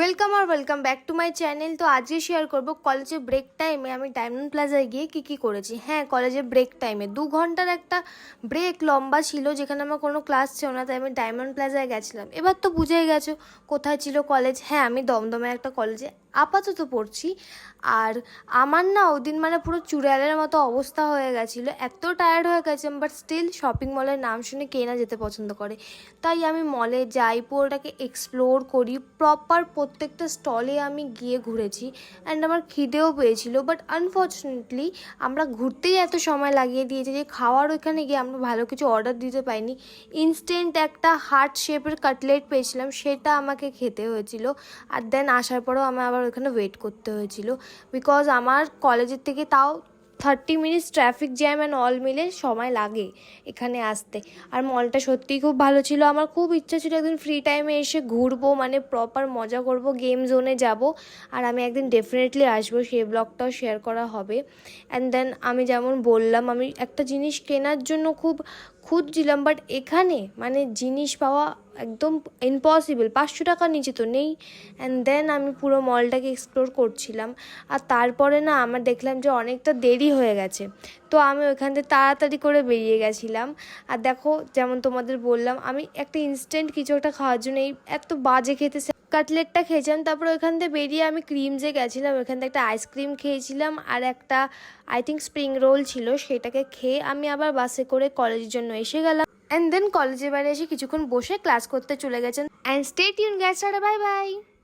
Welcome আর welcome back to my channel. তো আজকে শেয়ার করব কলেজে ব্রেক টাইমে আমি ডায়মন্ড প্লাজায় গিয়ে কী করেছি। হ্যাঁ, কলেজে ব্রেক টাইমে 2 ঘন্টার একটা ব্রেক লম্বা ছিল, যেখানে আমার কোনো ক্লাস ছিল না, তাই আমি ডায়মন্ড প্লাজায় গেছিলাম। এবার তো বুঝেই গেছো কোথায় ছিল কলেজ। হ্যাঁ, আমি দমদমে একটা কলেজে আপাতত পড়ছি। আর আমার না ওদিন পুরো চুড়ালের মতো অবস্থা হয়ে গেছিলো, এত টায়ার্ড হয়ে গেছিলাম। বাট স্টিল শপিং মলের নাম শুনে কে না যেতে পছন্দ করে, তাই আমি মলে যাই, পুরোটাকে এক্সপ্লোর করি। প্রপার প্রত্যেকটা স্টলে আমি গিয়ে ঘুরেছি অ্যান্ড আমার খিদেও পেয়েছিল। বাট আনফর্চুনেটলি আমরা ঘুরতেই এত সময় লাগিয়ে দিয়েছি যে খাওয়ার ওইখানে গিয়ে আমরা ভালো কিছু অর্ডার দিতে পাইনি। ইনস্ট্যান্ট একটা হার্ট শেপের কাটলেট পেয়েছিলাম, সেটা আমাকে খেতে হয়েছিল। আর দেন আসার পরেও আমার আবার ওখানে ওয়েট করতে হয়েছিল, বিকজ আমার কলেজের থেকে তাও 30 minutes traffic jam and all মিলে সময় লাগে এখানে আসতে। আর মলটা সত্যিই খুব ভালো ছিল। আমার খুব ইচ্ছা ছিল একদিন ফ্রি টাইমে এসে ঘুরবো, প্রপার মজা করব, গেম জোনে যাব। আর আমি একদিন ডেফিনেটলি আসবো, সেই ব্লগটাও শেয়ার করা হবে। অ্যান্ড দেন আমি যেমন বললাম, আমি একটা জিনিস কেনার জন্য খুব খুঁজছিলাম, বাট এখানে জিনিস পাওয়া একদম ইম্পসিবল, 500 টাকার নিচে তো নেই। অ্যান্ড দেন আমি পুরো মলটাকে এক্সপ্লোর করছিলাম। আর তারপরে না আমার দেখলাম যে অনেকটা দেরি হয়ে গেছে, তো আমি ওইখান থেকে তাড়াতাড়ি করে বেরিয়ে গেছিলাম। আর দেখো, যেমন তোমাদের বললাম, আমি একটা ইনস্ট্যান্ট কিছু একটা খাওয়ার জন্য এই এত বাজে খেতে কাটলেটটা খেয়েছিলাম। তারপরে ওইখান থেকে বেরিয়ে আমি ক্রিমসে গেছিলাম, ওইখান থেকে একটা আইসক্রিম খেয়েছিলাম আর একটা আই থিঙ্ক স্প্রিং রোল ছিল, সেটাকে খেয়ে আমি আবার বাসে করে কলেজের জন্য এসে গেলাম। অ্যান্ড দেন কলেজের বাইরে এসে কিছুক্ষণ বসে ক্লাস করতে চলে গেছেন। And stay tune guys, tata bye bye.